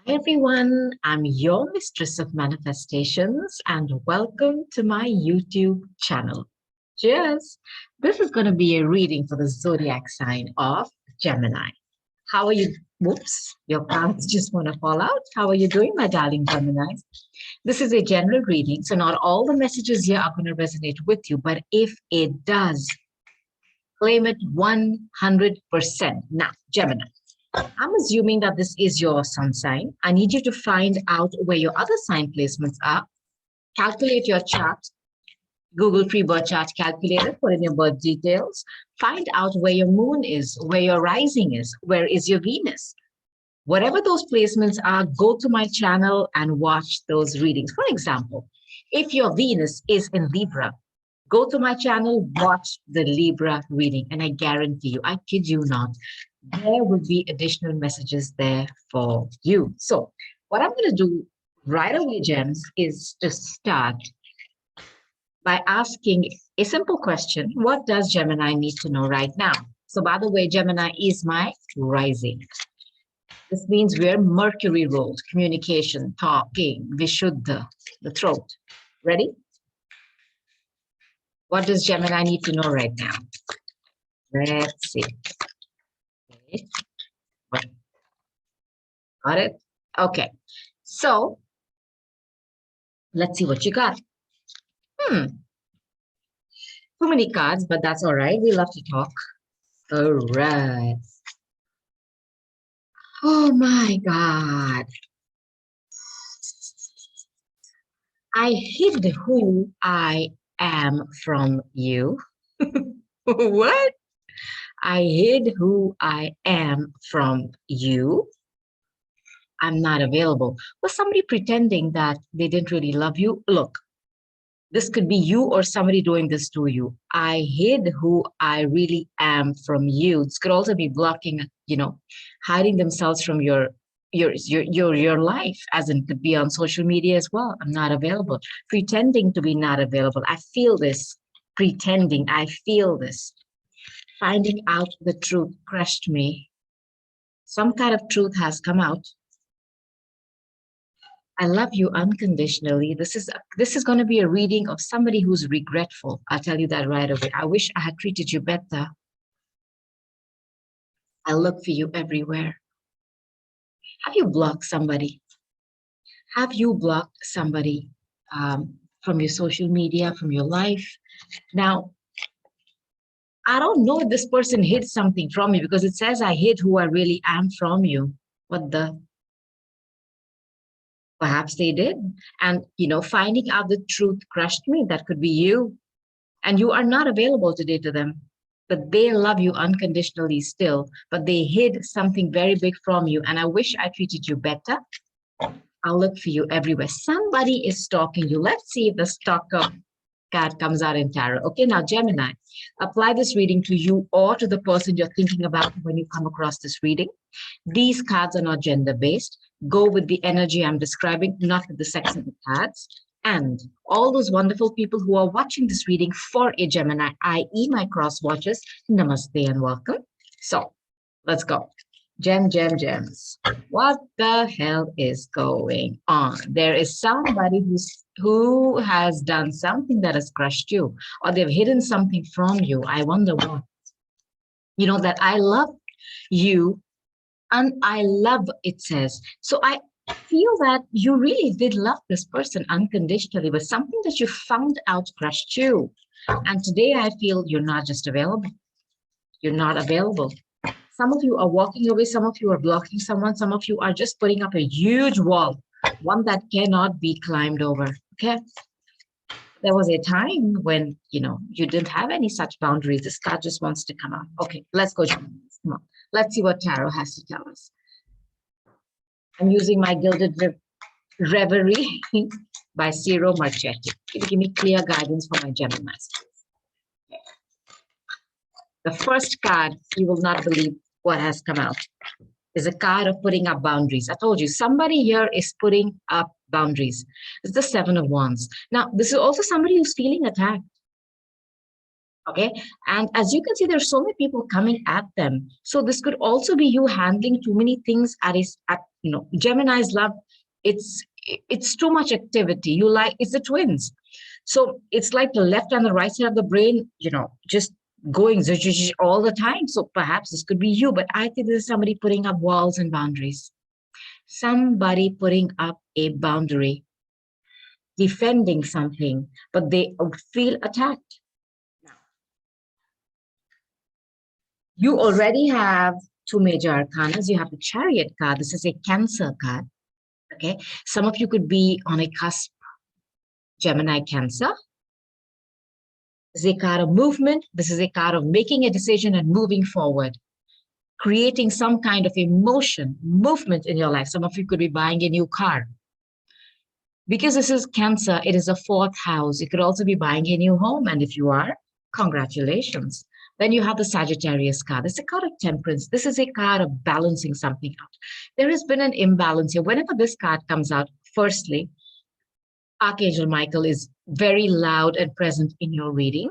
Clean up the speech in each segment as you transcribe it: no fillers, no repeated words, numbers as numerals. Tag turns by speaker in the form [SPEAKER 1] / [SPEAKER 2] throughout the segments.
[SPEAKER 1] Everyone, I'm your mistress of manifestations and welcome to my YouTube channel. Cheers! This is going to be a reading for the zodiac sign of Gemini. How are you? Whoops, your cards just want to fall out. How are you doing, my darling Geminis? This is a general reading, so not all the messages here are going to resonate with you, but if it does, claim it 100%. Now, Gemini. I'm assuming that this is your sun sign. I need you to find out where your other sign placements are. Calculate your chart. Google free birth chart calculator, put in your birth details. Find out where your moon is, where your rising is, where is your Venus. Whatever those placements are, go to my channel and watch those readings. For example, if your Venus is in Libra, go to my channel, watch the Libra reading, and I guarantee you, I kid you not, there will be additional messages there for you. So what I'm going to do right away, Gems, is to start by asking a simple question. What does Gemini need to know right now? So by the way, Gemini is my rising. This means we're Mercury ruled, communication, talking, Vishuddha, the throat. Ready? What does Gemini need to know right now? Let's see. Okay. Got it? Okay. So let's see what you got. Too many cards, but that's all right. We love to talk. All right. Oh my God. I hid who I am from you. What? I hid who I am from you. I'm not available. Was somebody pretending that they didn't really love you? Look, this could be you or somebody doing this to you. I hid who I really am from you. This could also be blocking, hiding themselves from your life, as in could be on social media as well. I'm not available. Pretending to be not available. I feel this. Pretending. I feel this. Finding out the truth crushed me. Some kind of truth has come out. I love you unconditionally. This is going to be a reading of somebody who's regretful. I'll tell you that right away. I wish I had treated you better. I look for you everywhere. Have you blocked somebody? Have you blocked somebody from your social media, from your life? Now, I don't know if this person hid something from me because it says I hid who I really am from you. What the? Perhaps they did. And, finding out the truth crushed me. That could be you. And you are not available today to them. But they love you unconditionally still. But they hid something very big from you. And I wish I treated you better. I'll look for you everywhere. Somebody is stalking you. Let's see if the stalker card comes out in tarot. Okay, now Gemini, apply this reading to you or to the person you're thinking about when you come across this reading. These cards are not gender-based. Go with the energy I'm describing, not with the sex of the cards. And all those wonderful people who are watching this reading for a Gemini, i.e. my cross watchers, namaste and welcome. So let's go. Gems. What the hell is going on? There is somebody who has done something that has crushed you, or they've hidden something from you. I wonder what. That I love you, and I love, it says. So I feel that you really did love this person unconditionally, but something that you found out crushed you. And today I feel you're not just available. You're not available. Some of you are walking away, some of you are blocking someone, some of you are just putting up a huge wall, one that cannot be climbed over, okay? There was a time when, you didn't have any such boundaries. This card just wants to come out. Okay, let's go. Come on. Let's see what tarot has to tell us. I'm using my Gilded Reverie by Ciro Marchetti. Give me clear guidance for my Geminis. The first card, you will not believe what has come out, is a card of putting up boundaries. I told you, somebody here is putting up boundaries. It's the Seven of Wands. Now, this is also somebody who's feeling attacked. Okay, and as you can see, there's so many people coming at them. So this could also be you handling too many things at Gemini's love, it's too much activity. You like, it's the twins. So it's like the left and the right side of the brain, just going all the time. So perhaps this could be you, but I think this is somebody putting up walls and boundaries. Somebody putting up a boundary, defending something, but they feel attacked. You already have two major arcanas. You have the Chariot card. This is a Cancer card. Okay. Some of you could be on a cusp, Gemini, Cancer. This is a card of movement. This is a card of making a decision and moving forward, creating some kind of emotion, movement in your life. Some of you could be buying a new car. Because this is Cancer, it is a fourth house. You could also be buying a new home. And if you are, congratulations. Then you have the Sagittarius card. It's a card of temperance. This is a card of balancing something out. There has been an imbalance here. Whenever this card comes out, firstly, Archangel Michael is very loud and present in your reading.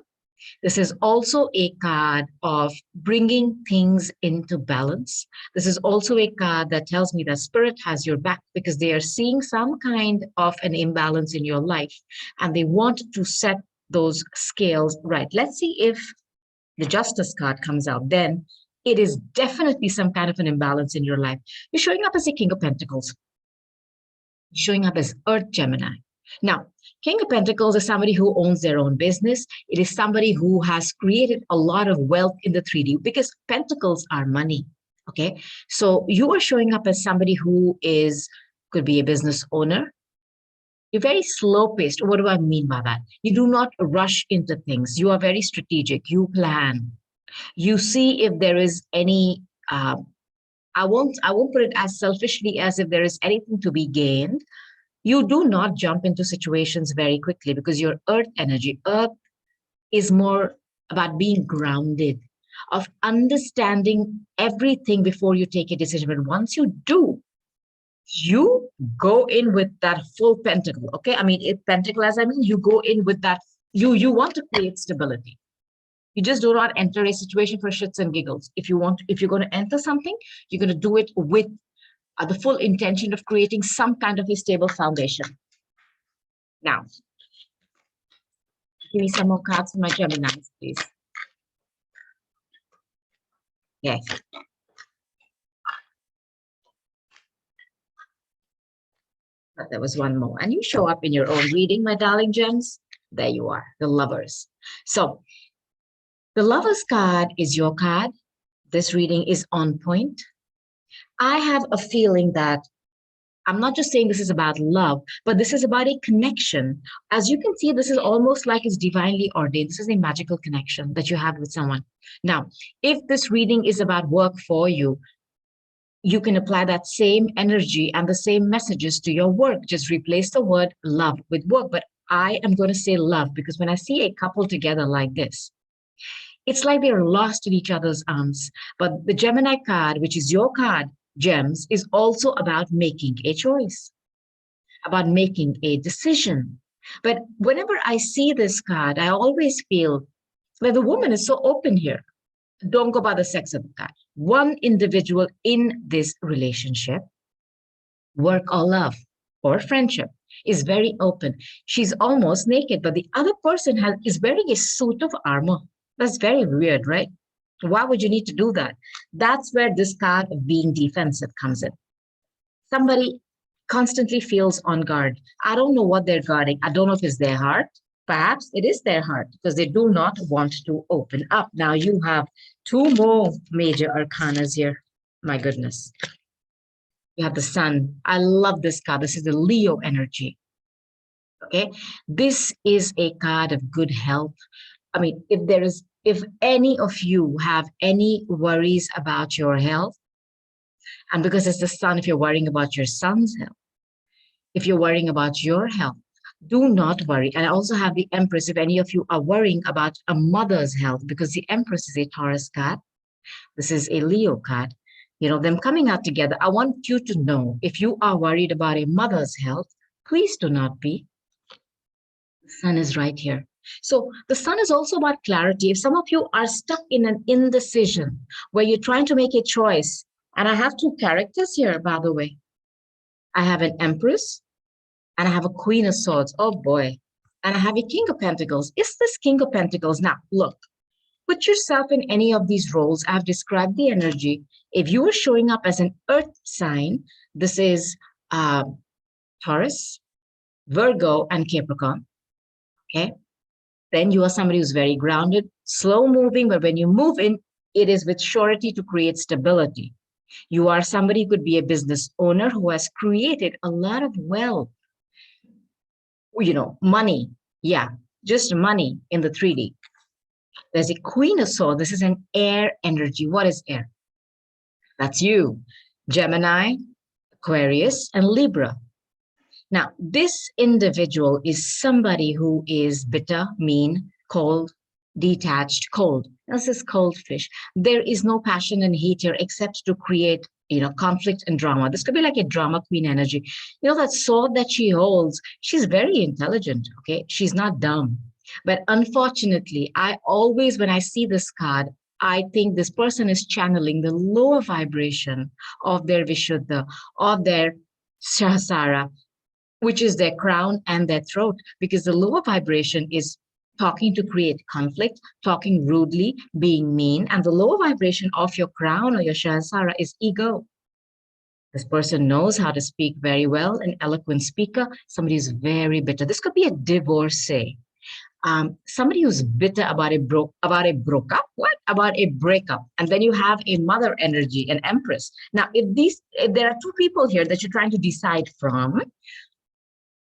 [SPEAKER 1] This is also a card of bringing things into balance. This is also a card that tells me that Spirit has your back because they are seeing some kind of an imbalance in your life and they want to set those scales right. Let's see if the Justice card comes out. Then it is definitely some kind of an imbalance in your life. You're showing up as a King of Pentacles. You're showing up as Earth Gemini. Now, King of Pentacles is somebody who owns their own business. It is somebody who has created a lot of wealth in the 3D because Pentacles are money. Okay. So you are showing up as somebody who could be a business owner. You're very slow paced. What do I mean by that? You do not rush into things. You are very strategic. You plan. You see if there is any, I won't put it as selfishly as if there is anything to be gained. You do not jump into situations very quickly because your Earth energy, Earth is more about being grounded, of understanding everything before you take a decision. But once you do, you go in with that full pentacle. Okay. I mean, pentacle, as I mean, you go in with that. You want to create stability. You just do not enter a situation for shits and giggles. If you're going to enter something, you're going to do it with the full intention of creating some kind of a stable foundation. Now, give me some more cards for my Geminis, please. Yes. But there was one more. And you show up in your own reading, my darling gems. There you are, the Lovers. So the Lovers card is your card. This reading is on point. I have a feeling that I'm not just saying this is about love, but this is about a connection. As you can see, this is almost like it's divinely ordained. This is a magical connection that you have with someone. Now, if this reading is about work for you, you can apply that same energy and the same messages to your work. Just replace the word love with work. But I am going to say love because when I see a couple together like this, it's like they're lost in each other's arms. But the Gemini card, which is your card, Gems, is also about making a choice, about making a decision. But whenever I see this card, I always feel that the woman is so open here. Don't go by the sex of the card. One individual in this relationship, work or love or friendship, is very open. She's almost naked, but the other person is wearing a suit of armor. That's very weird, right? Why would you need to do that? That's where this card of being defensive comes in. Somebody constantly feels on guard. I don't know what they're guarding. I don't know if it's their heart. Perhaps it is their heart because they do not want to open up. Now you have two more major arcanas here. My goodness. You have the Sun. I love this card. This is the Leo energy. Okay. This is a card of good health. I mean, if any of you have any worries about your health, and because it's the Sun, if you're worrying about your son's health, if you're worrying about your health, do not worry. And I also have the Empress, if any of you are worrying about a mother's health, because the Empress is a Taurus card. This is a Leo card. Them coming out together. I want you to know, if you are worried about a mother's health, please do not be. The Sun is right here. So the Sun is also about clarity. If some of you are stuck in an indecision where you're trying to make a choice, and I have two characters here, by the way. I have an Empress, and I have a Queen of Swords. Oh boy. And I have a King of Pentacles. Is this King of Pentacles? Now, look, put yourself in any of these roles. I've described the energy. If you are showing up as an earth sign, this is Taurus, Virgo, and Capricorn. Okay. Then you are somebody who's very grounded, slow moving, but when you move in, it is with surety to create stability. You are somebody who could be a business owner who has created a lot of wealth, money. Yeah, just money in the 3D. There's a Queen of Swords. This is an air energy. What is air? That's you, Gemini, Aquarius, and Libra. Now, this individual is somebody who is bitter, mean, cold, detached, cold. This is cold fish. There is no passion and heat here except to create, conflict and drama. This could be like a drama queen energy. That sword that she holds, she's very intelligent, okay? She's not dumb. But unfortunately, when I see this card, I think this person is channeling the lower vibration of their Vishuddha, of their Sahasrara, which is their crown and their throat, because the lower vibration is talking to create conflict, talking rudely, being mean, and the lower vibration of your crown or your Sahasrara is ego. This person knows how to speak very well, an eloquent speaker, somebody who's very bitter. This could be a divorcee. Somebody who's bitter about a breakup, and then you have a mother energy, an Empress. Now, if there are two people here that you're trying to decide from,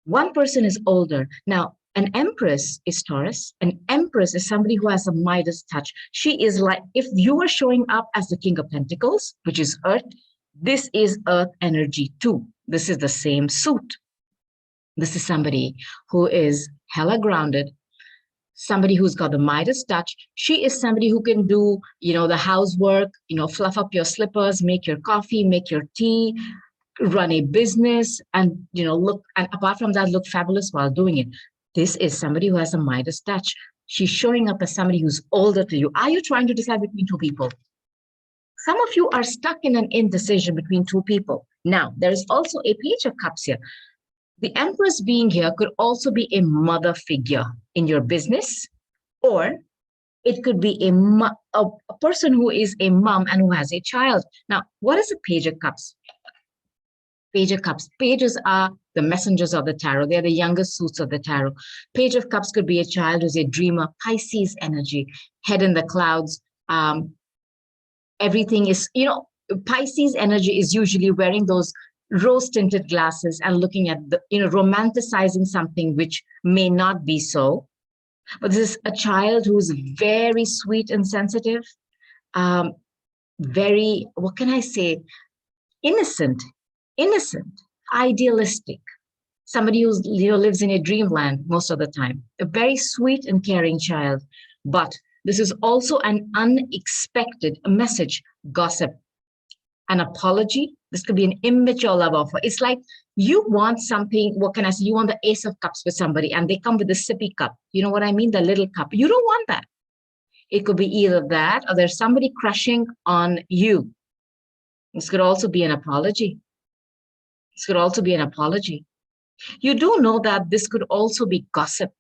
[SPEAKER 1] one person is older. Now, an Empress is Taurus. An Empress is somebody who has a Midas touch. She is like, if you are showing up as the King of Pentacles, which is Earth, this is Earth energy too. This is the same suit. This is somebody who is hella grounded, somebody who's got the Midas touch. She is somebody who can do, the housework, fluff up your slippers, make your coffee, make your tea, run a business, and apart from that, look fabulous while doing it. This is somebody who has a Midas touch. She's showing up as somebody who's older to you. Are you trying to decide between two people? Some of you are stuck in an indecision between two people. Now, there is also a Page of Cups here. The Empress being here could also be a mother figure in your business, or it could be a person who is a mom and who has a child. Now, what is a Page of Cups? Page of Cups. Pages are the messengers of the tarot. They're the youngest suits of the tarot. Page of Cups could be a child who's a dreamer, Pisces energy, head in the clouds. Everything is, Pisces energy is usually wearing those rose-tinted glasses and looking at romanticizing something which may not be so. But this is a child who's very sweet and sensitive, very, what can I say, innocent, idealistic, somebody who lives in a dreamland most of the time, a very sweet and caring child. But this is also an unexpected message, gossip, an apology. This could be an immature love offer. It's like you want something, what can I say? You want the Ace of Cups with somebody and they come with the sippy cup. You know what I mean? The little cup. You don't want that. It could be either that or there's somebody crushing on you. This could also be an apology. You do know that this could also be gossip.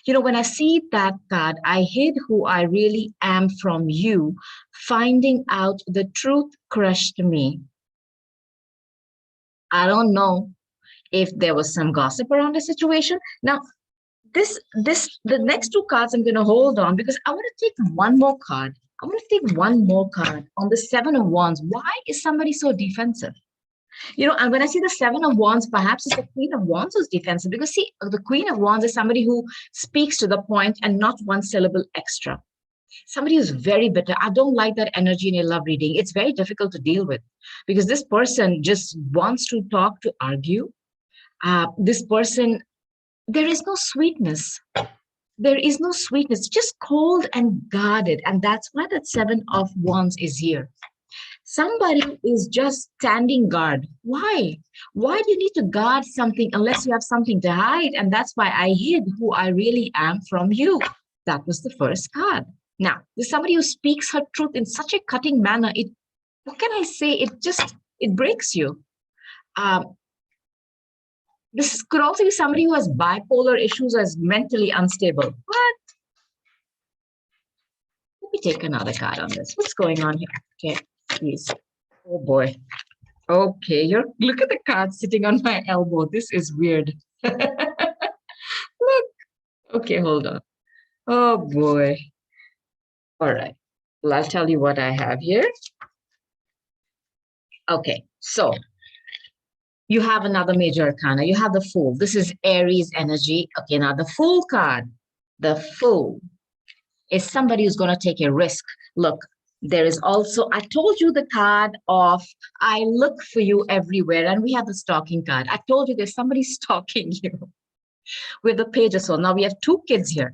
[SPEAKER 1] When I see that card, I hid who I really am from you. Finding out the truth crushed me. I don't know if there was some gossip around the situation. Now, the next two cards I'm going to hold on because I want to take one more card. On the Seven of Wands. Why is somebody so defensive? And when I see the Seven of Wands, perhaps it's the Queen of Wands who's defensive, because see, the Queen of Wands is somebody who speaks to the point and not one syllable extra. Somebody who's very bitter. I don't like that energy in a love reading. It's very difficult to deal with because this person just wants to talk, to argue. This person, there is no sweetness. Just cold and guarded. And that's why that Seven of Wands is here. Somebody is just standing guard. Why? Why do you need to guard something unless you have something to hide? And that's why I hid who I really am from you. That was the first card. Now, there's somebody who speaks her truth in such a cutting manner. What can I say? It breaks you. This could also be somebody who has bipolar issues or is mentally unstable. What? Let me take another card on this. What's going on here? Okay, please. Oh boy. Okay, look at the card sitting on my elbow. This is weird. Look. Okay, hold on. Oh boy. All right. Well, I'll tell you what I have here. Okay, so you have another major arcana. You have the Fool. This is Aries energy. Okay, now the Fool card. The Fool is somebody who's going to take a risk. Look, there is also, I told you the card of I look for you everywhere, and we have the stalking card. I told you there's somebody stalking you with the Page of Swords. Now we have two kids here.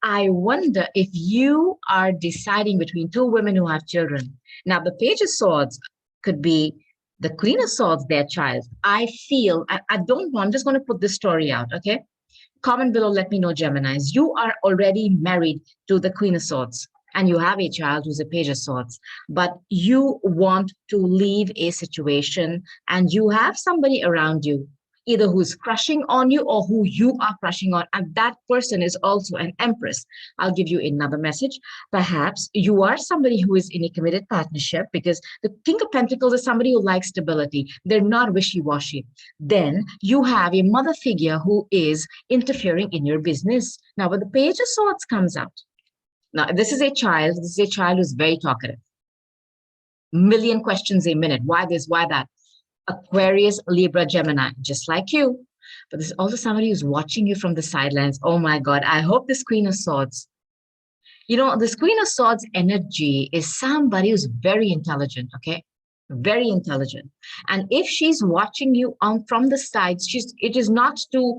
[SPEAKER 1] I wonder if you are deciding between two women who have children. Now, the Page of Swords could be the Queen of Swords, their child. I feel, I don't know, I'm just going to put this story out, okay? Comment below, let me know, Geminis. You are already married to the Queen of Swords and you have a child who's a Page of Swords, but you want to leave a situation and you have somebody around you, either who's crushing on you or who you are crushing on, and that person is also an Empress. I'll give you another message. Perhaps you are somebody who is in a committed partnership, because the King of Pentacles is somebody who likes stability. They're not wishy-washy. Then you have a mother figure who is interfering in your business. Now, when the Page of Swords comes out, now this is a child who's very talkative. Million questions a minute. Why this? Why that? Aquarius, Libra, Gemini, just like you. But there's also somebody who's watching you from the sidelines. Oh my God, I hope this Queen of Swords. You know, this Queen of Swords energy is somebody who's very intelligent, okay? Very intelligent. And if she's watching you on from the sides, it is not to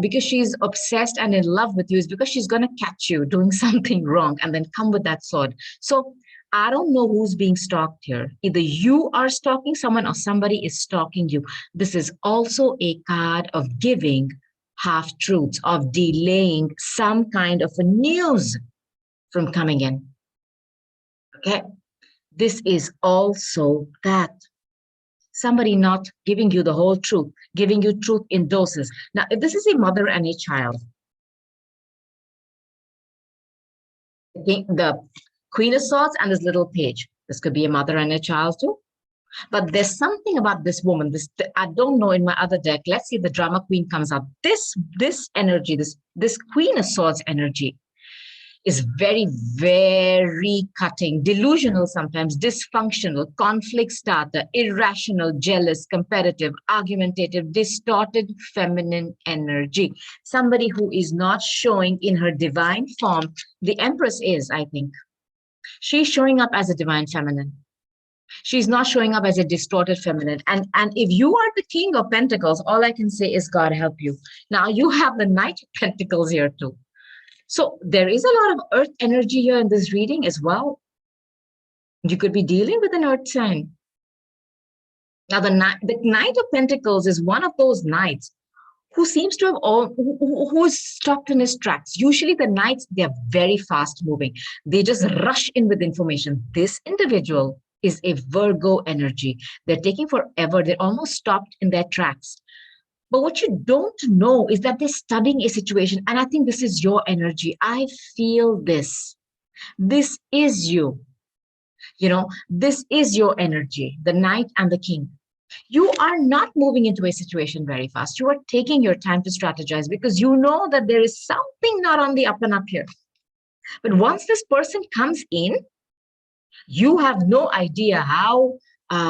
[SPEAKER 1] because she's obsessed and in love with you, it's because she's going to catch you doing something wrong and then come with that sword. So I don't know who's being stalked here. Either you are stalking someone or somebody is stalking you. This is also a card of giving half truths, of delaying some kind of a news from coming in. Okay. This is also that. Somebody not giving you the whole truth, giving you truth in doses. Now, if this is a mother and a child, the Queen of Swords and this little page, this could be a mother and a child too. But there's something about this woman, I don't know in my other deck. Let's see if the drama queen comes up. This energy, this Queen of Swords energy is very, very cutting, delusional sometimes, dysfunctional, conflict starter, irrational, jealous, competitive, argumentative, distorted feminine energy. Somebody who is not showing in her divine form. The Empress is, I think. She's showing up as a divine feminine. She's not showing up as a distorted feminine. And if you are the King of Pentacles, all I can say is God help you. Now you have the Knight of Pentacles here too. So there is a lot of earth energy here in this reading as well. You could be dealing with an earth sign. Now, the Knight of Pentacles is one of those knights who seems to have who is stopped in his tracks. Usually the knights, they're very fast moving. They just rush in with information. This individual is a Virgo energy. They're taking forever. They're almost stopped in their tracks. But what you don't know is that they're studying a situation. And I think this is your energy. I feel this. This is you. You know, this is your energy, the Knight and the King. You are not moving into a situation very fast. You are taking your time to strategize because you know that there is something not on the up and up here. But once this person comes in, you have no idea how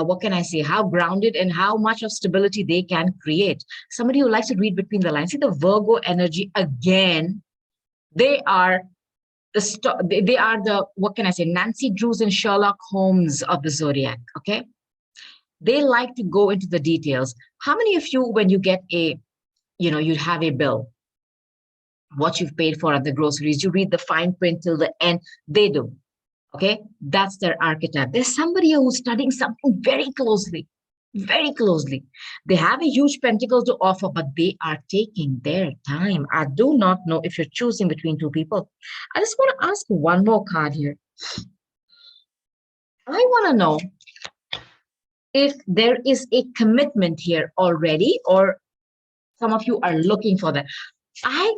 [SPEAKER 1] what can I say, how grounded and how much of stability they can create. Somebody who likes to read between the lines. See the Virgo energy again. They are the what can I say, Nancy Drews and Sherlock Holmes of the zodiac. Okay, they like to go into the details. How many of you, when you get you have a bill, what you've paid for at the groceries, you read the fine print till the end? They do. Okay, that's their archetype. There's somebody who's studying something very closely, very closely. They have a huge pentacle to offer, but they are taking their time. I do not know if you're choosing between two people. I just want to ask one more card here. I want to know if there is a commitment here already, or Some of you are looking for that. I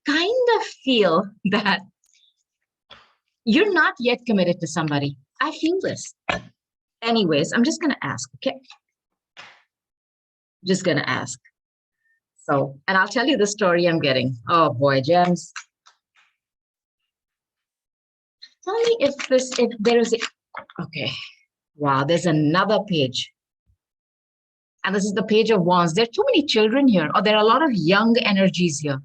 [SPEAKER 1] kind of feel that you're not yet committed to somebody. I feel this. Anyways, I'm just gonna ask, okay? Just gonna ask. So, and I'll tell you the story I'm getting. Oh boy, gems. Tell me if there is a, okay. Wow, there's another page. And this is the Page of Wands. There are too many children here, or there are a lot of young energies here.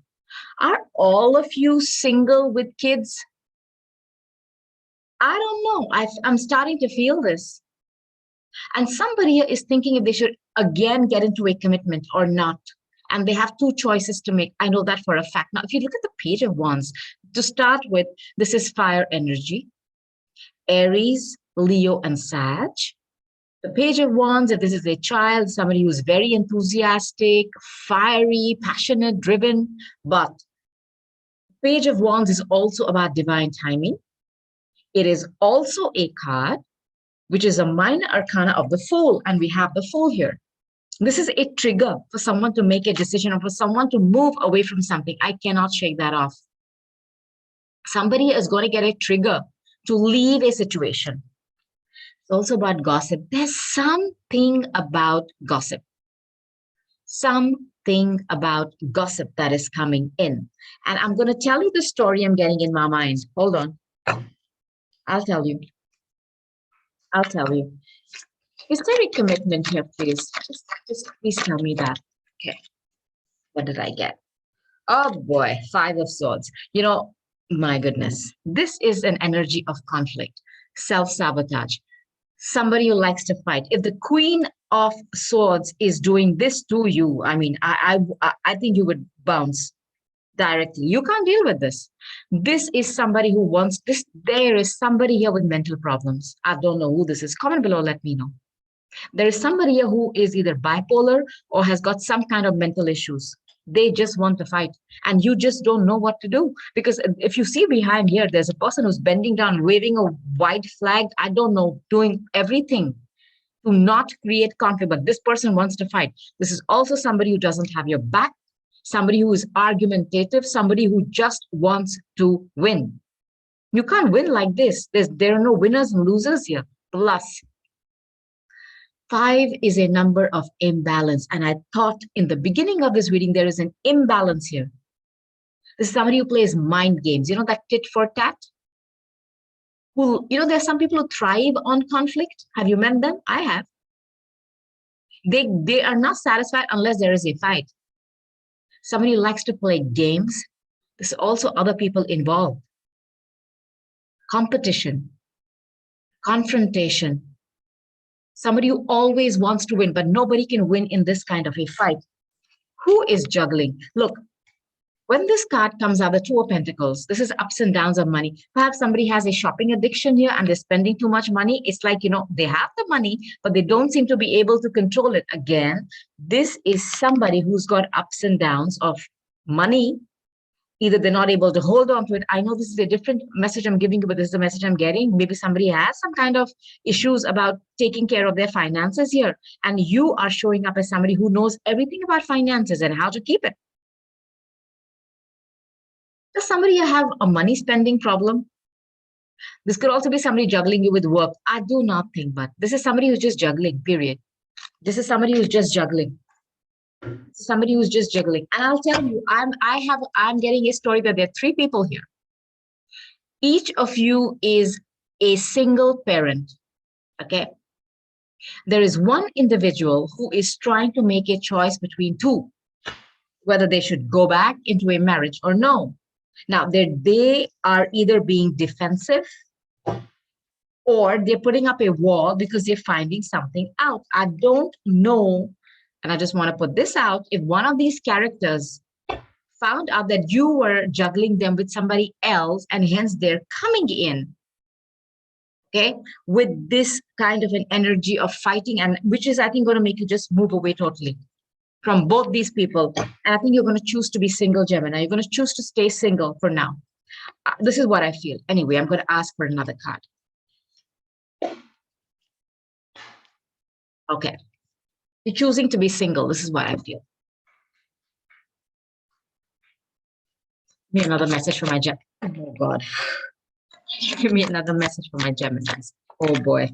[SPEAKER 1] Are all of you single with kids? I don't know. I'm starting to feel this. And somebody here is thinking if they should again get into a commitment or not. And they have two choices to make. I know that for a fact. Now, if you look at the Page of Wands, to start with, this is fire energy, Aries, Leo, and Sag. The Page of Wands, if this is a child, somebody who's very enthusiastic, fiery, passionate, driven, but Page of Wands is also about divine timing. It is also a card, which is a minor arcana of the Fool, and we have the Fool here. This is a trigger for someone to make a decision or for someone to move away from something. I cannot shake that off. Somebody is going to get a trigger to leave a situation. It's also about gossip. There's something about gossip. Something about gossip that is coming in. And I'm going to tell you the story I'm getting in my mind. Hold on. I'll tell you. I'll tell you. Is there a commitment here, please? Just please tell me that. Okay. What did I get? Oh boy, Five of Swords. You know, my goodness. This is an energy of conflict, self-sabotage. Somebody who likes to fight. If the Queen of Swords is doing this to you, I mean, I think you would bounce directly. You can't deal with this. This is somebody who wants this. There is somebody here with mental problems. I don't know who this is. Comment below, let me know. There is somebody here who is either bipolar or has got some kind of mental issues. They just want to fight, and you just don't know what to do. Because if you see behind here, there's a person who's bending down, waving a white flag. I don't know, doing everything to not create conflict, but this person wants to fight. This is also somebody who doesn't have your back, somebody who is argumentative, somebody who just wants to win. You can't win like this. There are no winners and losers here. Plus, 5 is a number of imbalance. And I thought in the beginning of this reading, there is an imbalance here. This is somebody who plays mind games. You know, that tit for tat? Who, you know, there's some people who thrive on conflict. Have you met them? I have. They are not satisfied unless there is a fight. Somebody who likes to play games. There's also other people involved. Competition, confrontation. Somebody who always wants to win, but nobody can win in this kind of a fight. Who is juggling? Look, when this card comes out, the Two of Pentacles, this is ups and downs of money. Perhaps somebody has a shopping addiction here and they're spending too much money. It's like, you know, they have the money, but they don't seem to be able to control it. Again, this is somebody who's got ups and downs of money. Either they're not able to hold on to it. I know this is a different message I'm giving you, but this is the message I'm getting. Maybe somebody has some kind of issues about taking care of their finances here. And you are showing up as somebody who knows everything about finances and how to keep it. Does somebody have a money spending problem? This could also be somebody juggling you with work. I do not think, but this is somebody who's just juggling, period. This is somebody who's just juggling. Somebody who's just juggling. And I'll tell you, I'm getting a story that there are 3 people here. Each of you is a single parent. Okay. There is one individual who is trying to make a choice between 2, whether they should go back into a marriage or no. Now, they are either being defensive or they're putting up a wall because they're finding something out. I don't know. And I just want to put this out. If one of these characters found out that you were juggling them with somebody else and hence they're coming in, okay, with this kind of an energy of fighting, and which is, I think, going to make you just move away totally from both these people. And I think you're going to choose to be single, Gemini. You're going to choose to stay single for now. This is what I feel. Anyway, I'm going to ask for another card. Okay. You're choosing to be single. This is what I feel. Give me another message for my Gem. Oh God. Give me another message for my Geminis. Oh boy.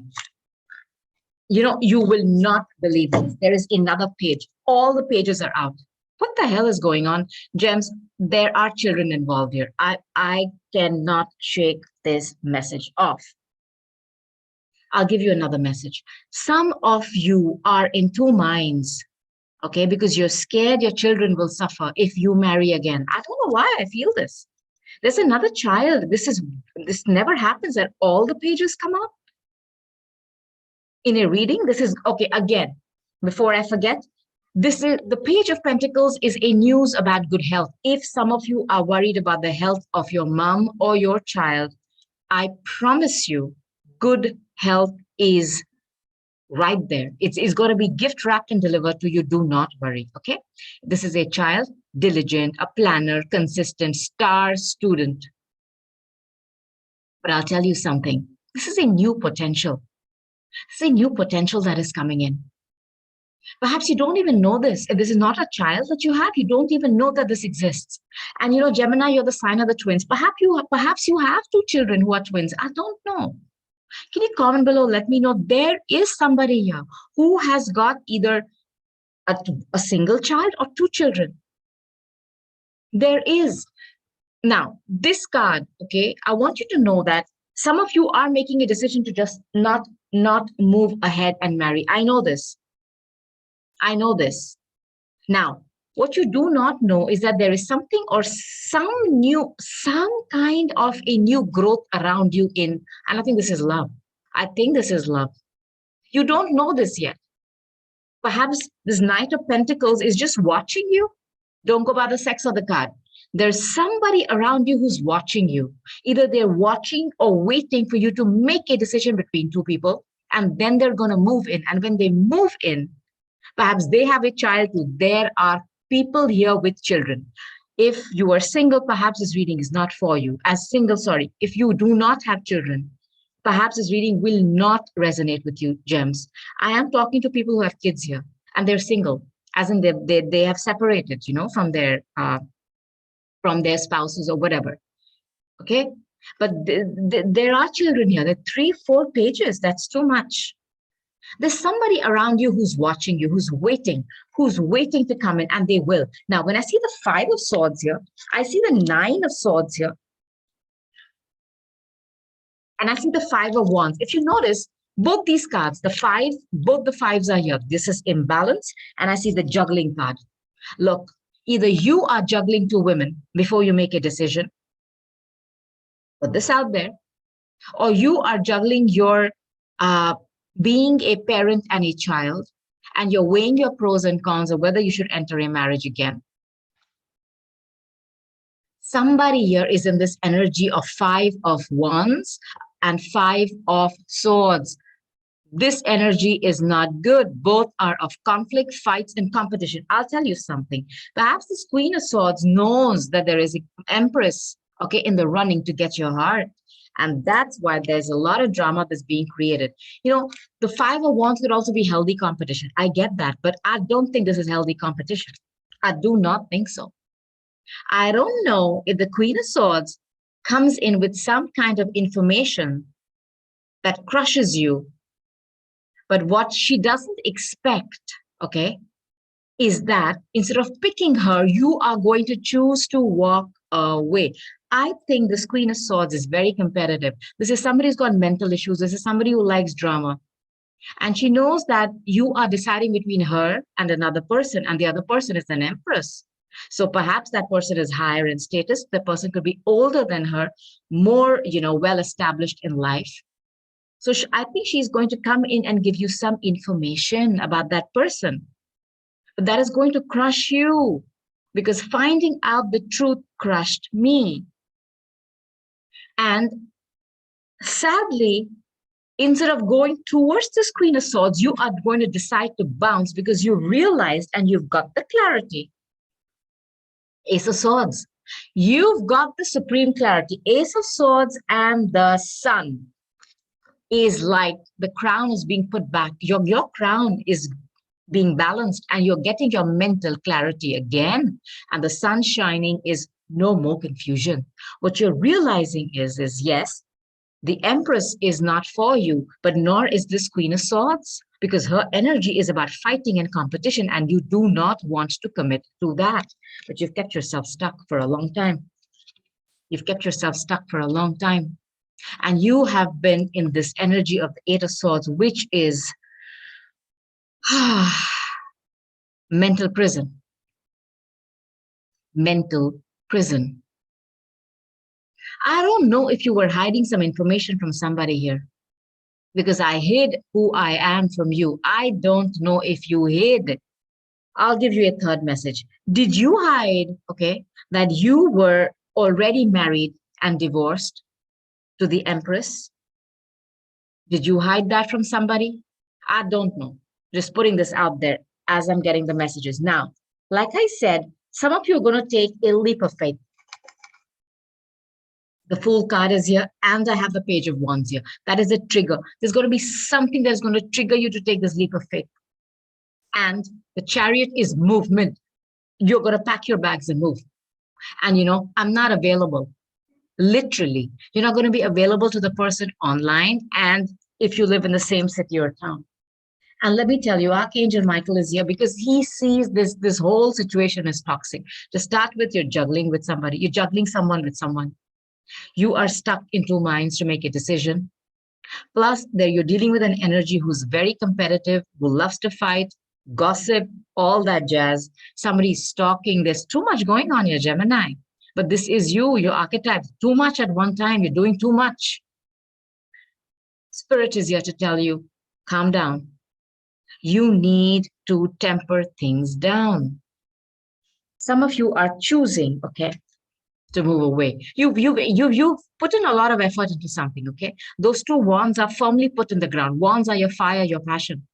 [SPEAKER 1] You know, you will not believe this. There is another page. All the pages are out. What the hell is going on? Gems, there are children involved here. I cannot shake this message off. I'll give you another message. Some of you are in two minds, okay, because you're scared your children will suffer if you marry again. I don't know why I feel this. There's another child. This never happens that all the pages come out in a reading. This is okay. Again, before I forget, this is the Page of Pentacles is a news about good health. If some of you are worried about the health of your mom or your child, I promise you, good health is right there. It's going to be gift wrapped and delivered to you. Do not worry. Okay. This is a child, diligent, a planner, consistent, star student. But I'll tell you something. This is a new potential. This is a new potential that is coming in. Perhaps you don't even know this. If this is not a child that you have, you don't even know that this exists. And you know, Gemini, you're the sign of the twins. Perhaps you have two children who are twins. I don't know. Can you comment below? Let me know. There is somebody here who has got either a single child or two children. There is. Now, this card, okay, I want you to know that some of you are making a decision to just not move ahead and marry. I know this. I know this. Now, what you do not know is that there is something or some kind of a new growth around you and I think this is love. I think this is love. You don't know this yet. Perhaps this Knight of Pentacles is just watching you. Don't go by the sex of the card. There's somebody around you who's watching you. Either they're watching or waiting for you to make a decision between two people, and then they're going to move in. And when they move in, perhaps they have a child. There are people here with children. If you are single, perhaps this reading is not for you. If you do not have children, perhaps this reading will not resonate with you, Gems. I am talking to people who have kids here and they're single, as in they have separated, you know, from their spouses or whatever. Okay. But there are children here. There are 3-4 pages. That's too much. There's somebody around you who's watching you, who's waiting to come in, and they will. Now, when I see the 5 of Swords here, I see the 9 of Swords here, and I see the 5 of Wands. If you notice, both these cards, both the 5s are here. This is imbalance, and I see the juggling card. Look, either you are juggling 2 women before you make a decision, put this out there, or you are juggling your being a parent and a child, and you're weighing your pros and cons of whether you should enter a marriage again. Somebody here is in this energy of 5 of Wands and 5 of Swords. This energy is not good. Both are of conflict, fights, and competition. I'll tell you something. Perhaps this Queen of Swords knows that there is an Empress, okay, in the running to get your heart. And that's why there's a lot of drama that's being created. You know, the 5 of Wands could also be healthy competition. I get that, but I don't think this is healthy competition. I do not think so. I don't know if the Queen of Swords comes in with some kind of information that crushes you. But what she doesn't expect, okay, is that instead of picking her, you are going to choose to walk away. I think this Queen of Swords is very competitive. This is somebody who's got mental issues. This is somebody who likes drama. And she knows that you are deciding between her and another person, and the other person is an Empress. So perhaps that person is higher in status. The person could be older than her, more, you know, well-established in life. So I think she's going to come in and give you some information about that person. But that is going to crush you, because finding out the truth crushed me. And sadly, instead of going towards this Queen of Swords, you are going to decide to bounce because you realized and you've got the clarity. Ace of Swords. You've got the supreme clarity. Ace of Swords and the Sun is like the crown is being put back. Your crown is being balanced, and you're getting your mental clarity again. And the sun shining is no more confusion. What you're realizing is yes, the Empress is not for you, but nor is this Queen of Swords, because her energy is about fighting and competition, and you do not want to commit to that. But you've kept yourself stuck for a long time. You've kept yourself stuck for a long time. And you have been in this energy of the Eight of Swords, which is mental prison. Mental prison. I don't know if you were hiding some information from somebody here, because I hid who I am from you. I don't know if you hid. I'll give you a third message. Did you hide, okay, that you were already married and divorced to the Empress? Did you hide that from somebody? I don't know. Just putting this out there as I'm getting the messages. Now, like I said, some of you are going to take a leap of faith. The Fool card is here, and I have the Page of Wands here. That is a trigger. There's going to be something that's going to trigger you to take this leap of faith. And the Chariot is movement. You're going to pack your bags and move. And, you know, I'm not available. Literally, you're not going to be available to the person online, and if you live in the same city or town. And let me tell you, Archangel Michael is here because he sees this whole situation as toxic. To start with, you're juggling with somebody. You're juggling someone with someone. You are stuck in two minds to make a decision. Plus, there you're dealing with an energy who's very competitive, who loves to fight, gossip, all that jazz. Somebody's stalking. There's too much going on here, Gemini. But this is you, your archetype. Too much at one time. You're doing too much. Spirit is here to tell you, calm down. You need to temper things down. Some of you are choosing, okay, to move away. You've put in a lot of effort into something, okay? Those two wands are firmly put in the ground. Wands are your fire, your passion.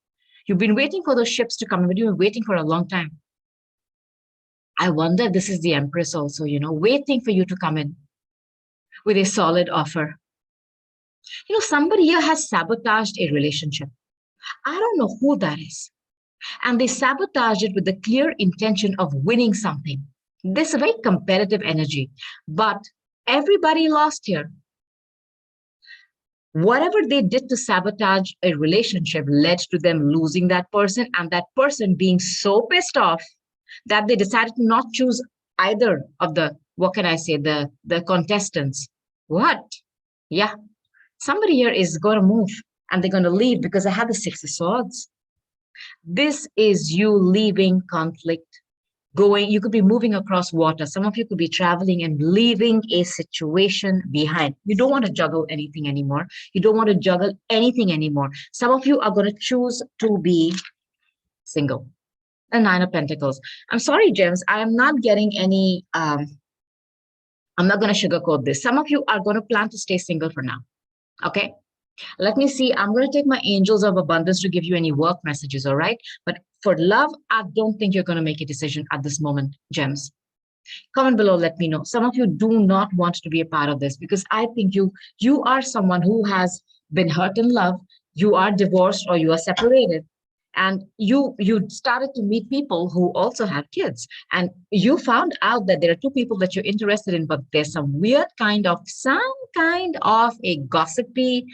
[SPEAKER 1] You've been waiting for those ships to come in, but you've been waiting for a long time. I wonder if this is the Empress also, you know, waiting for you to come in with a solid offer. You know, somebody here has sabotaged a relationship. I don't know who that is. And they sabotaged it with the clear intention of winning something. This is a very competitive energy, but everybody lost here. Whatever they did to sabotage a relationship led to them losing that person, and that person being so pissed off that they decided to not choose either of the, what can I say, the contestants. What? Yeah. Somebody here is going to move and they're going to leave because I have the Six of Swords. This is you leaving conflict, going, you could be moving across water. Some of you could be traveling and leaving a situation behind. You don't want to juggle anything anymore. You don't want to juggle anything anymore. Some of you are going to choose to be single. The Nine of Pentacles. I'm sorry, Gems, I am not getting any, I'm not going to sugarcoat this. Some of you are going to plan to stay single for now. Okay. Let me see. I'm going to take my angels of abundance to give you any work messages. All right. But for love, I don't think you're going to make a decision at this moment, Gems. Comment below. Let me know. Some of you do not want to be a part of this because I think you are someone who has been hurt in love. You are divorced or you are separated. And you started to meet people who also have kids. And you found out that there are two people that you're interested in, but there's some kind of a gossipy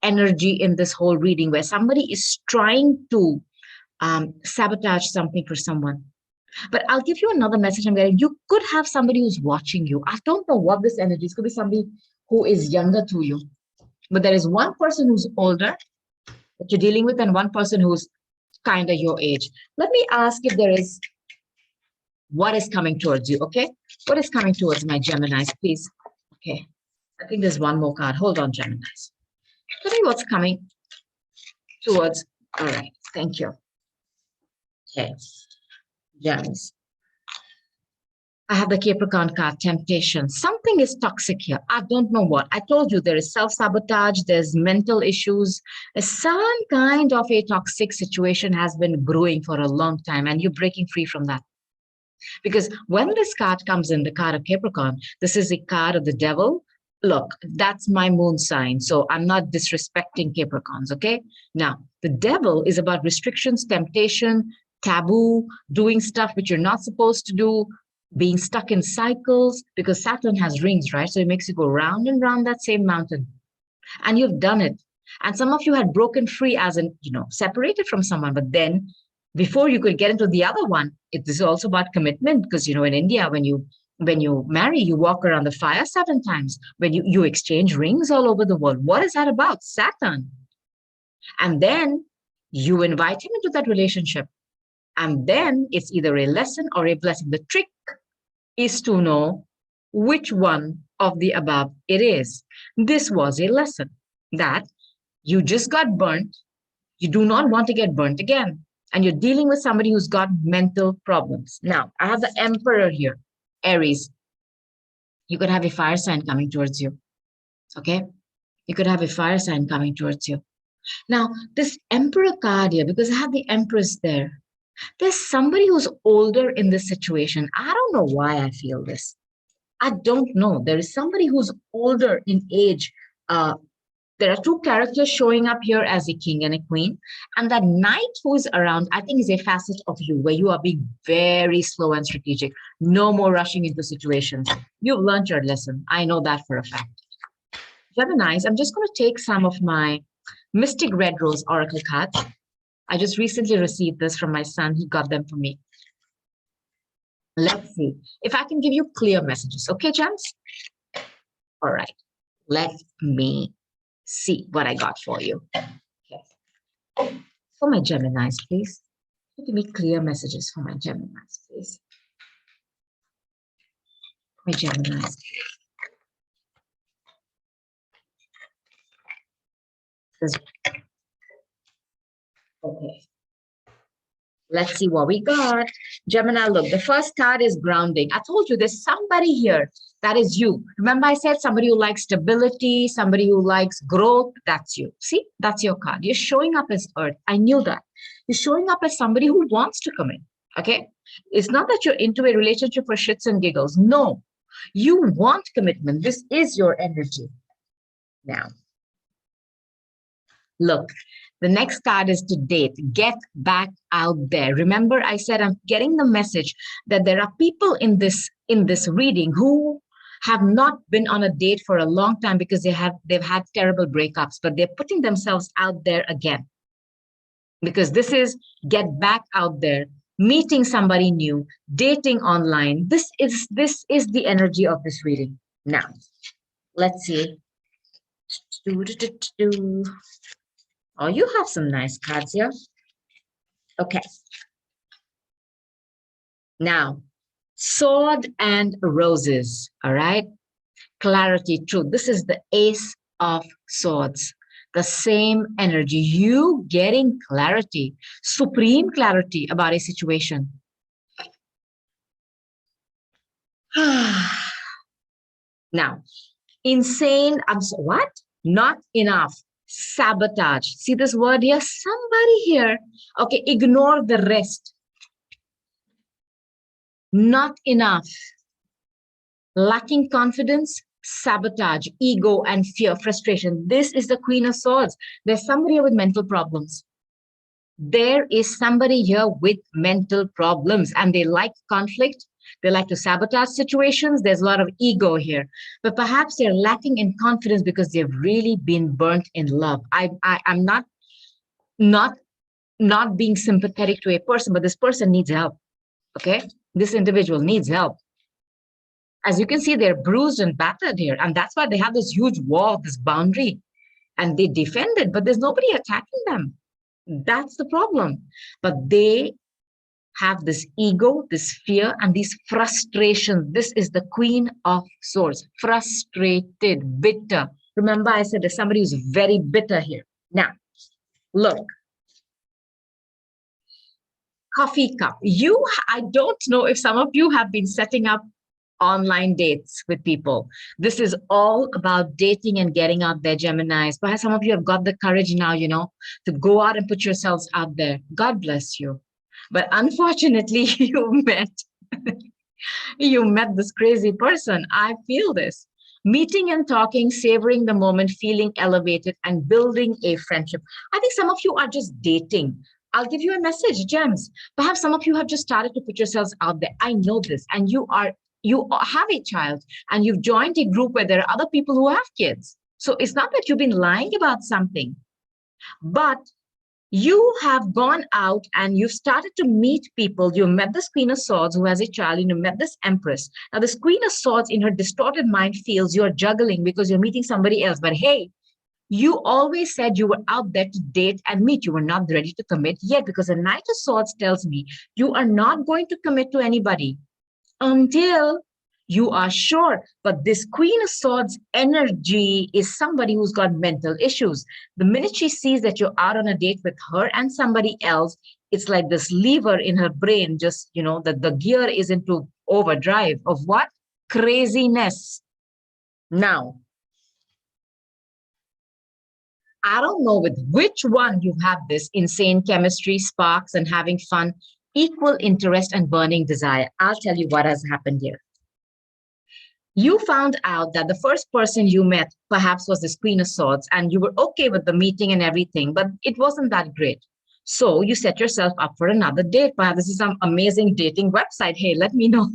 [SPEAKER 1] energy in this whole reading where somebody is trying to sabotage something for someone. But I'll give you another message I'm getting. You could have somebody who's watching you. I don't know what this energy is. It could be somebody who is younger to you. But there is one person who's older that you're dealing with and one person who's kind of your age. Let me ask if there is what is coming towards you, okay? What is coming towards my Geminis, please? Okay. I think there's one more card. Hold on, Geminis. Tell me what's coming towards. All right. Thank you. Okay. Gems. I have the Capricorn card, temptation. Something is toxic here. I don't know what. I told you there is self-sabotage, there's mental issues. Some kind of a toxic situation has been brewing for a long time and you're breaking free from that. Because when this card comes in, the card of Capricorn, this is a card of the devil, look, that's my moon sign. So I'm not disrespecting Capricorns, okay? Now, the devil is about restrictions, temptation, taboo, doing stuff which you're not supposed to do, being stuck in cycles, because Saturn has rings, right? So it makes you go round and round that same mountain. And you've done it. And some of you had broken free, as in, separated from someone, but then before you could get into the other one, it is also about commitment, because in India, when you marry, you walk around the fire 7 times. When you exchange rings all over the world. What is that about? Saturn. And then you invite him into that relationship. And then it's either a lesson or a blessing. The trick is to know which one of the above it is. This was a lesson that you just got burnt. You do not want to get burnt again. And you're dealing with somebody who's got mental problems. Now, I have the Emperor here, Aries. You could have a fire sign coming towards you. Okay? You could have a fire sign coming towards you. Now, this Emperor card here, because I have the Empress there, there's somebody who's older in this situation. I don't know why I feel this. I don't know. There is somebody who's older in age. There are 2 characters showing up here as a king and a queen. And that knight who is around, I think, is a facet of you where you are being very slow and strategic. No more rushing into situations. You've learned your lesson. I know that for a fact. Geminis, I'm just going to take some of my Mystic Red Rose Oracle cards. I just recently received this from my son. He got them for me. Let's see if I can give you clear messages. Okay, Gems? All right. Let me see what I got for you. Okay. For my Geminis, please. Give me clear messages for my Geminis, please. My Geminis. Okay. Let's see what we got. Gemini, look, the first card is grounding. I told you there's somebody here. That is you. Remember I said somebody who likes stability, somebody who likes growth. That's you. See, that's your card. You're showing up as Earth. I knew that. You're showing up as somebody who wants to commit. Okay. It's not that you're into a relationship for shits and giggles. No, you want commitment. This is your energy. Now, look, the next card is to date. Get back out there. Remember, I said I'm getting the message that there are people in this reading who have not been on a date for a long time because they've had terrible breakups, but they're putting themselves out there again. Because this is get back out there, meeting somebody new, dating online. This is the energy of this reading. Now, let's see. Oh, you have some nice cards here. Okay. Now, sword and roses, all right? Clarity, truth. This is the Ace of Swords. The same energy. You getting clarity, supreme clarity about a situation. Now, insane, what? Not enough. Sabotage. See this word here? Somebody here. Okay, ignore the rest. Not enough. Lacking confidence, sabotage, ego, and fear, frustration. This is the Queen of Swords. There's somebody here with mental problems. There is somebody here with mental problems, and they like conflict. They like to sabotage situations. There's a lot of ego here, but perhaps they're lacking in confidence because they've really been burnt in love. I'm not being sympathetic to a person, but this person needs help. Okay, this individual needs help. As you can see, they're bruised and battered here, and that's why they have this huge wall, this boundary, and they defend it, but there's nobody attacking them. That's the problem. But they have this ego, this fear, and these frustrations. This is the Queen of Swords. Frustrated, bitter. Remember, I said there's somebody who's very bitter here. Now, look. Coffee cup. I don't know if some of you have been setting up online dates with people. This is all about dating and getting out there, Geminis. Perhaps some of you have got the courage now, to go out and put yourselves out there. God bless you. But unfortunately, you met this crazy person. I feel this. Meeting and talking, savoring the moment, feeling elevated, and building a friendship. I think some of you are just dating. I'll give you a message, gems. Perhaps some of you have just started to put yourselves out there. I know this. And you have a child and you've joined a group where there are other people who have kids. So it's not that you've been lying about something, but you have gone out and you've started to meet people. You met this Queen of Swords who has a child, and you met this Empress. Now, this Queen of Swords in her distorted mind feels you're juggling because you're meeting somebody else. But hey, you always said you were out there to date and meet. You were not ready to commit yet, because the Knight of Swords tells me you are not going to commit to anybody until you are sure. But this Queen of Swords energy is somebody who's got mental issues. The minute she sees that you're out on a date with her and somebody else, it's like this lever in her brain, just, that the gear is into overdrive of what? Craziness. Now, I don't know with which one you have this insane chemistry, sparks, and having fun, equal interest, and burning desire. I'll tell you what has happened here. You found out that the first person you met perhaps was this Queen of Swords, and you were okay with the meeting and everything, but it wasn't that great. So you set yourself up for another date. Perhaps this is some amazing dating website. Hey, let me know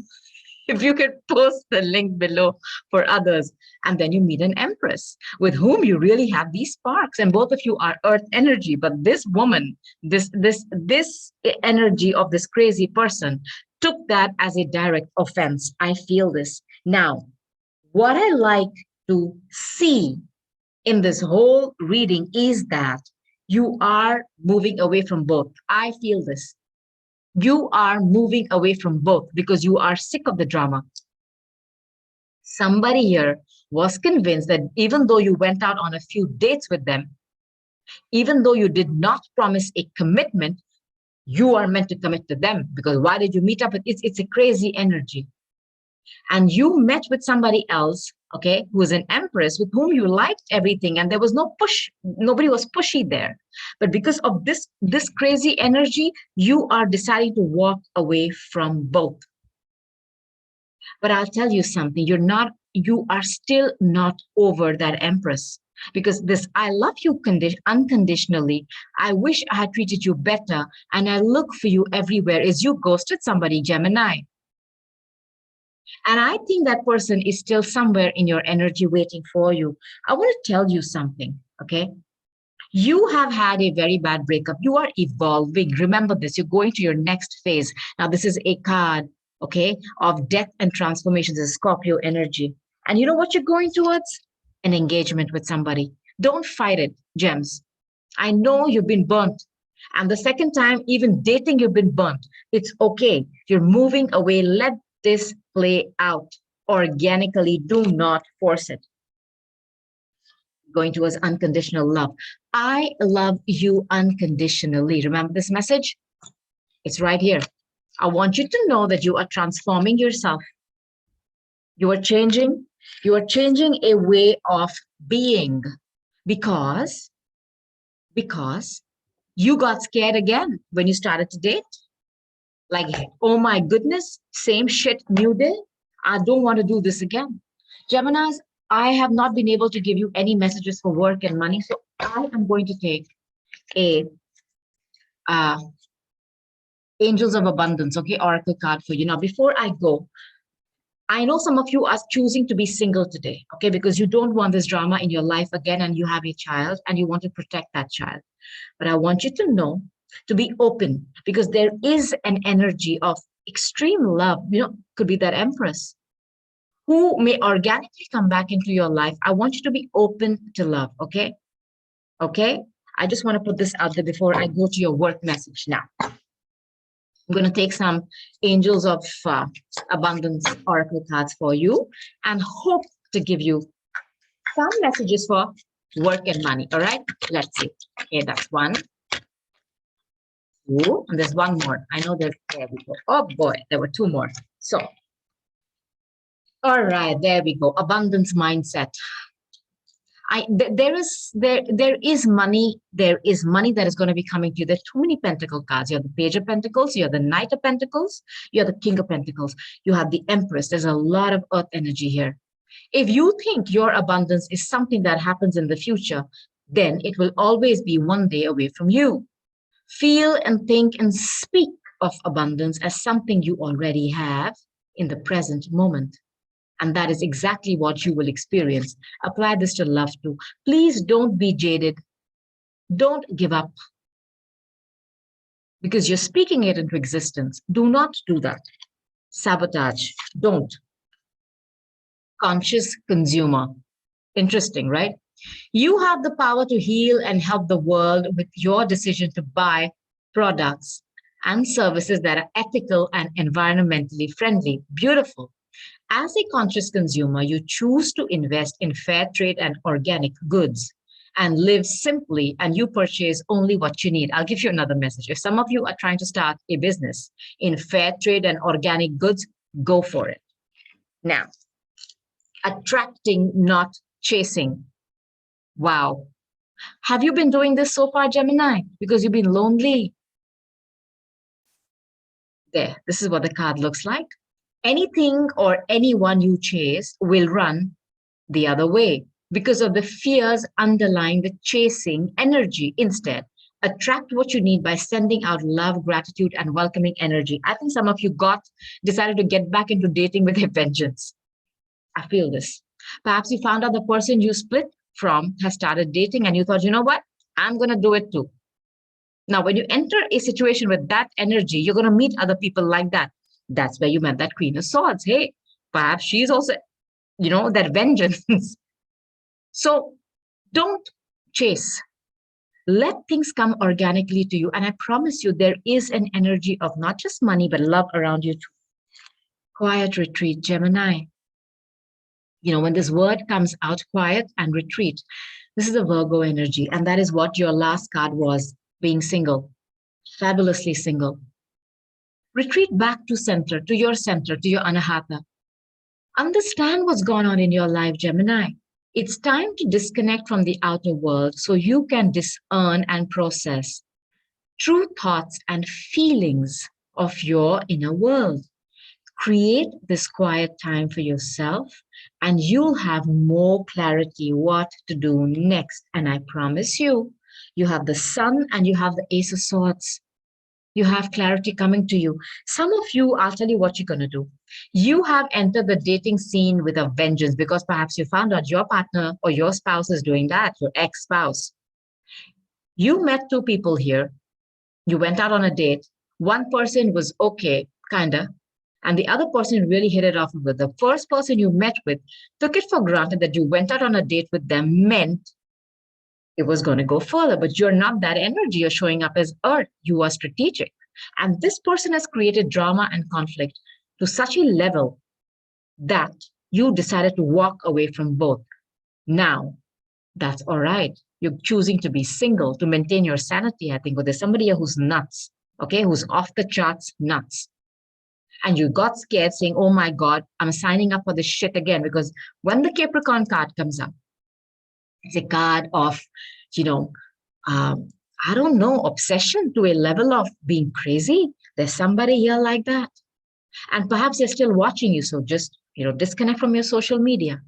[SPEAKER 1] if you could post the link below for others. And then you meet an Empress with whom you really have these sparks, and both of you are earth energy. But this woman, this energy of this crazy person took that as a direct offense. I feel this. Now, what I like to see in this whole reading is that you are moving away from both. I feel this. You are moving away from both because you are sick of the drama. Somebody here was convinced that even though you went out on a few dates with them, even though you did not promise a commitment, you are meant to commit to them. Because why did you meet up with? It's a crazy energy. And you met with somebody else, okay, who was an Empress with whom you liked everything, and there was no push, nobody was pushy there. But because of this crazy energy, you are deciding to walk away from both. But I'll tell you something, you are still not over that Empress, because this I love you unconditionally, I wish I had treated you better, and I look for you everywhere, is you ghosted somebody, Gemini. And I think that person is still somewhere in your energy waiting for you. I want to tell you something, okay? You have had a very bad breakup. You are evolving. Remember this, you're going to your next phase. Now, this is a card, okay, of death and transformation. This is Scorpio energy. And you know what you're going towards? An engagement with somebody. Don't fight it, gems. I know you've been burnt. And the second time, even dating, you've been burnt. It's okay. You're moving away. Let this play out organically. Do not force it. Going towards unconditional love. I love you unconditionally. Remember this message? It's right here. I want you to know that you are transforming yourself. You are changing. You are changing a way of being because you got scared again when you started to date. Like, oh my goodness, same shit, new day. I don't want to do this again. Geminis, I have not been able to give you any messages for work and money. So I am going to take a Angels of Abundance, okay, Oracle card for you. Now, before I go, I know some of you are choosing to be single today, okay, because you don't want this drama in your life again, and you have a child and you want to protect that child. But I want you to know to be open, because there is an energy of extreme love, could be that Empress who may organically come back into your life. I want you to be open to love, okay? Okay? I just want to put this out there before I go to your work message now. I'm going to take some Angels of Abundance Oracle cards for you and hope to give you some messages for work and money, all right? Let's see. Okay, that's one. Two, and there's one more. I know there we go. Oh boy, there were two more. So, all right, there we go. Abundance mindset. There is money. There is money that is going to be coming to you. There's too many Pentacle cards. You have the Page of Pentacles. You have the Knight of Pentacles. You have the King of Pentacles. You have the Empress. There's a lot of Earth energy here. If you think your abundance is something that happens in the future, then it will always be one day away from you. Feel and think and speak of abundance as something you already have in the present moment. And that is exactly what you will experience. Apply this to love too. Please don't be jaded. Don't give up because you're speaking it into existence. Do not do that. Sabotage. Don't. Conscious consumer. Interesting, right? You have the power to heal and help the world with your decision to buy products and services that are ethical and environmentally friendly. Beautiful. As a conscious consumer, you choose to invest in fair trade and organic goods and live simply, and you purchase only what you need. I'll give you another message. If some of you are trying to start a business in fair trade and organic goods, go for it. Now, attracting, not chasing. Wow. Have you been doing this so far, Gemini? Because you've been lonely. There, this is what the card looks like. Anything or anyone you chase will run the other way because of the fears underlying the chasing energy. Instead, attract what you need by sending out love, gratitude, and welcoming energy. I think some of you decided to get back into dating with a vengeance. I feel this. Perhaps you found out the person you split from has started dating and you thought, you know what? I'm going to do it too. Now, when you enter a situation with that energy, you're going to meet other people like that. That's where you met that Queen of Swords. Hey, perhaps she's also, that vengeance. So don't chase. Let things come organically to you. And I promise you, there is an energy of not just money, but love around you too. Quiet retreat, Gemini. When this word comes out, quiet and retreat, this is a Virgo energy. And that is what your last card was, being single, fabulously single. Retreat back to center, to your Anahata. Understand what's gone on in your life, Gemini. It's time to disconnect from the outer world so you can discern and process true thoughts and feelings of your inner world. Create this quiet time for yourself and you'll have more clarity what to do next. And I promise you, you have the Sun and you have the Ace of Swords. You have clarity coming to you. Some of you, I'll tell you what you're going to do. You have entered the dating scene with a vengeance because perhaps you found out your partner or your spouse is doing that, your ex-spouse. You met two people here. You went out on a date. One person was okay, kind of, and the other person really hit it off with. The first person you met with took it for granted that you went out on a date with them meant it was going to go further, but you're not that energy. You're showing up as Earth. You are strategic. And this person has created drama and conflict to such a level that you decided to walk away from both. Now, that's all right. You're choosing to be single to maintain your sanity, I think. But there's somebody here who's nuts, okay, who's off the charts nuts. And you got scared saying, oh my God, I'm signing up for this shit again. Because when the Capricorn card comes up, it's a card of, I don't know, obsession to a level of being crazy. There's somebody here like that. And perhaps they're still watching you. So just, disconnect from your social media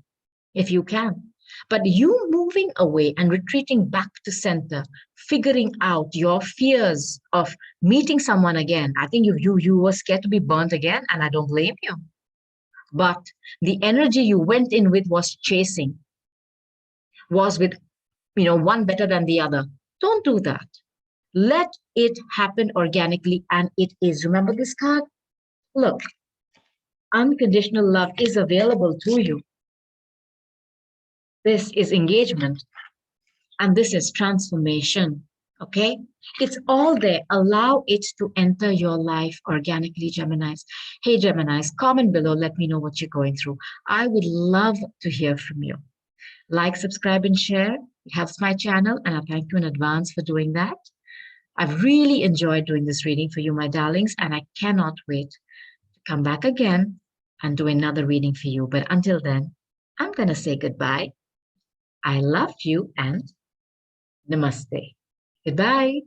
[SPEAKER 1] if you can. But you moving away and retreating back to center, figuring out your fears of meeting someone again. I think you were scared to be burnt again, and I don't blame you. But the energy you went in with was chasing, was with, one better than the other. Don't do that. Let it happen organically, and it is. Remember this card? Look, unconditional love is available to you. This is engagement, and this is transformation, okay? It's all there. Allow it to enter your life organically, Geminis. Hey, Geminis, comment below. Let me know what you're going through. I would love to hear from you. Like, subscribe, and share. It helps my channel, and I thank you in advance for doing that. I've really enjoyed doing this reading for you, my darlings, and I cannot wait to come back again and do another reading for you. But until then, I'm going to say goodbye. I love you and namaste. Goodbye.